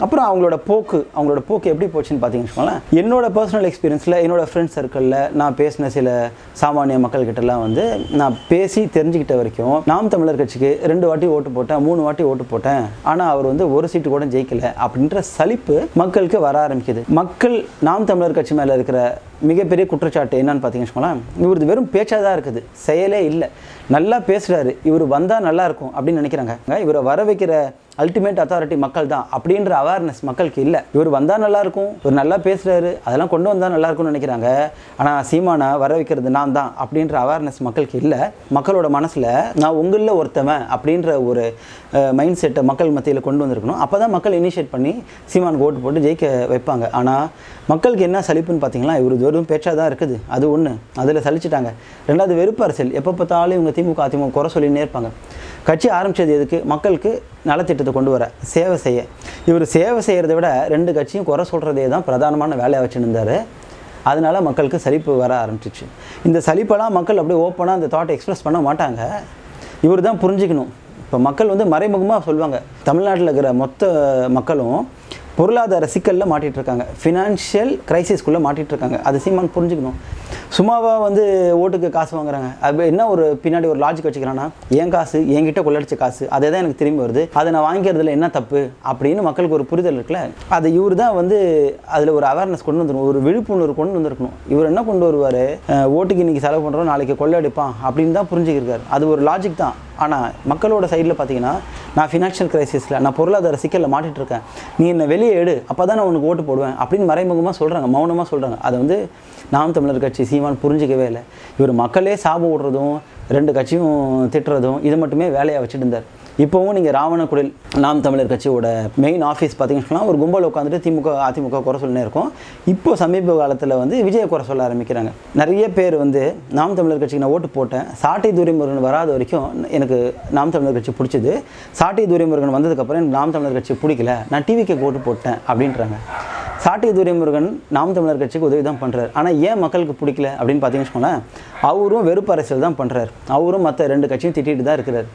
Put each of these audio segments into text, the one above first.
அப்புறம் அவங்களோட போக்கு எப்படி போச்சுன்னு பார்த்தீங்கன்னு வச்சுக்கோங்களேன். என்னோட பர்சனல் எக்ஸ்பீரியன்ஸில் என்னோட ஃப்ரெண்ட்ஸ் சர்க்கிளில் நான் பேசின சில சாமானிய மக்கள்கிட்டலாம் வந்து நான் பேசி தெரிஞ்சுக்கிட்ட வரைக்கும் நாம் தமிழர் கட்சிக்கு 2 வாட்டி ஓட்டு போட்டேன், 3 வாட்டி ஓட்டு போட்டேன், ஆனால் அவர் வந்து ஒரு சீட்டு கூட ஜெயிக்கல அப்படின்ற சலிப்பு மக்களுக்கு வர ஆரம்பிக்குது. மக்கள் நாம் தமிழர் கட்சி மேலே இருக்கிற மிகப்பெரிய குற்றச்சாட்டு என்னன்னு பார்த்தீங்கன்னா, இவரது வெறும் பேச்சாக தான் இருக்குது, செயலே இல்லை. நல்லா பேசுகிறாரு, இவர் வந்தால் நல்லா இருக்கும் அப்படின்னு நினைக்கிறாங்க. இவரை வர வைக்கிற அல்டிமேட் அத்தாரிட்டி மக்கள் தான் அப்படின்ற அவேர்னஸ் மக்களுக்கு இல்லை. இவர் வந்தால் நல்லாயிருக்கும், இவர் நல்லா பேசுகிறாரு, அதெல்லாம் கொண்டு வந்தால் நல்லாயிருக்கும்னு நினைக்கிறாங்க. ஆனால் சீமானை வர வைக்கிறது நான் தான் அப்படின்ற அவேர்னஸ் மக்களுக்கு இல்லை. மக்களோட மனசில் நான் உங்களில் ஒருத்தவன் அப்படின்ற ஒரு மைண்ட் செட்டை மக்கள் மத்தியில் கொண்டு வந்திருக்கணும். அப்போ தான் மக்கள் இனிஷியேட் பண்ணி சீமானுக்கு ஓட்டு போட்டு ஜெயிக்க வைப்பாங்க. ஆனால் மக்களுக்கு என்ன சலிப்புன்னு பார்த்தீங்கன்னா, இவர் வெறும் பேச்சாக தான் இருக்குது, அது ஒன்று, அதில் சலிச்சிட்டாங்க. 2வது வெறுப்பு அரசியல். எப்போ பார்த்தாலும் இவங்க திமுக அதிமுக குறை சொல்லினே இருப்பாங்க. கட்சி ஆரம்பித்தது எதுக்கு? மக்களுக்கு நலத்திட்டத்தை கொண்டு வர, சேவை செய்ய. இவர் சேவை செய்கிறத விட 2 கட்சியும் குறை சொல்கிறதே தான் பிரதானமான வேலையை வச்சுருந்தார். அதனால மக்களுக்கு சலிப்பு வர ஆரம்பிச்சிச்சு. இந்த சலிப்பெல்லாம் மக்கள் அப்படியே ஓப்பனாக அந்த தாட்டை எக்ஸ்ப்ரெஸ் பண்ண மாட்டாங்க. இவர் தான் புரிஞ்சுக்கணும். இப்போ மக்கள் வந்து மறைமுகமாக சொல்லுவாங்க, தமிழ்நாட்டில் இருக்கிற மொத்த மக்களும் பொருளாதார சிக்கலில் மாட்டிகிட்ருக்காங்க, ஃபினான்ஷியல் க்ரைசிஸ்குள்ளே மாட்டிகிட்ருக்காங்க. அது சீமான் புரிஞ்சுக்கணும். சும்மாவாக வந்து ஓட்டுக்கு காசு வாங்குறாங்க. அது என்ன ஒரு பின்னாடி ஒரு லாஜிக் வச்சுக்கிறான்னா, என் காசு என்கிட்ட கொள்ளடிச்ச காசு, அதே தான் எனக்கு திரும்பி வருது, அதை நான் வாங்கிக்கிறதுல என்ன தப்பு அப்படின்னு மக்களுக்கு ஒரு புரிதல் இருக்குல்ல. அது இவர் தான் வந்து அதில் ஒரு அவேர்னஸ் கொண்டு வந்துடும், ஒரு விழிப்புணர்வு கொண்டு வந்திருக்கணும். இவர் என்ன கொண்டு வருவார், ஓட்டுக்கு இன்றைக்கி செலவு பண்ணுறோம், நாளைக்கு கொள்ளடிப்பான் அப்படின்னு தான் புரிஞ்சுக்கிருக்காரு. அது ஒரு லாஜிக் தான். ஆனால் மக்களோட சைடில் பார்த்தீங்கன்னா, நான் ஃபினான்ஷியல் க்ரைசிஸில், நான் பொருளாதார சிக்கலில் மாட்டிகிட்ருக்கேன், நீ என்னை வெளியே எடு, அப்போ தான் நான் உனக்கு ஓட்டு போடுவேன் அப்படின்னு மறைமுகமாக சொல்கிறாங்க, மௌனமாக சொல்கிறாங்க. அதை வந்து நாம் தமிழர் கட்சி சீமான் புரிஞ்சிக்கவே இல்லை. இவர் மக்களே சாபம் விடுறதும் 2 கட்சியும் திட்டுறதும் இது மட்டுமே வேலையாக வச்சுட்டு இருந்தார். இப்போவும் நீங்கள் ராவணகுடில் நாம் தமிழர் கட்சியோட மெயின் ஆஃபீஸ் பார்த்தீங்கன்னா ஒரு கும்பல் உட்காந்துட்டு திமுக அதிமுக குறை சொல்லினே இருக்கும். இப்போ சமீப காலத்தில் வந்து விஜயை குறை சொல்ல ஆரம்பிக்கிறாங்க. நிறைய பேர் வந்து நாம் தமிழர் கட்சிக்கு நான் ஓட்டு போட்டேன், சாட்டை துரைமுருகன் வராத வரைக்கும் எனக்கு நாம் தமிழர் கட்சி பிடிச்சிது, சாட்டை துரைமுருகன் வந்ததுக்கப்புறம் எனக்கு நாம் தமிழர் கட்சி பிடிக்கல, நான் டிவிக்கு ஓட்டு போட்டேன் அப்படின்றாங்க. சாட்டை துரைமுருகன் நாம் தமிழர் கட்சிக்கு உதவி தான் பண்ணுறாரு. ஆனால் ஏன் மக்களுக்கு பிடிக்கல அப்படின்னு பார்த்தீங்கன்னு வச்சுக்கோங்களேன், அவரும் வெறுப்பு அரசியல் தான் பண்ணுறாரு. அவரும் மற்ற 2 கட்சியும் திட்டிகிட்டு தான் இருக்கிறார்.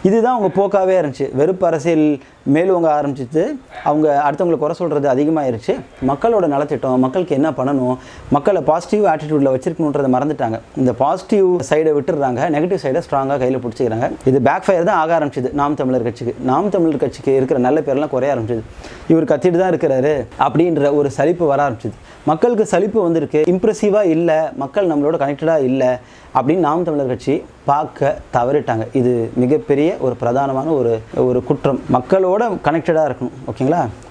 இதுதான் அவங்க போக்காகவே இருந்துச்சு. வெறுப்பு அரசியல் மேலுவங்க ஆரம்பிச்சிட்டு அவங்க அடுத்தவங்களை குறை சொல்கிறது அதிகமாகிருச்சு. மக்களோட நலத்திட்டம், மக்களுக்கு என்ன பண்ணணும், மக்களை பாசிட்டிவ் ஆட்டிடியூடில் வச்சிருக்கணுன்றதை மறந்துட்டாங்க. இந்த பாசிட்டிவ் சைடை விட்டுடுறாங்க, நெகட்டிவ் சைடை ஸ்ட்ராங்காக கையில் பிடிச்சிக்கிறாங்க. இது பேக் ஃபயர் தான் ஆக ஆரம்பிச்சிது நாம் தமிழர் கட்சிக்கு. நாம் தமிழர் கட்சிக்கு இருக்கிற நல்ல பேரெல்லாம் குறைய ஆரம்பிச்சிது. இவர் கத்திட்டு தான் இருக்கிறாரு அப்படின்ற ஒரு சலிப்பு வர ஆரம்பிச்சிது. மக்களுக்கு சலிப்பு வந்திருக்கு, இம்ப்ரெசிவாக இல்லை, மக்கள் நம்மளோட கனெக்டடாக இல்லை அப்படின்னு நாம் தமிழர் கட்சி பார்க்க தவறிட்டாங்க. இது மிகப்பெரிய ஒரு பிரதானமான ஒரு குற்றம். மக்களோட கனெக்டடாக இருக்கணும். ஓகேங்களா?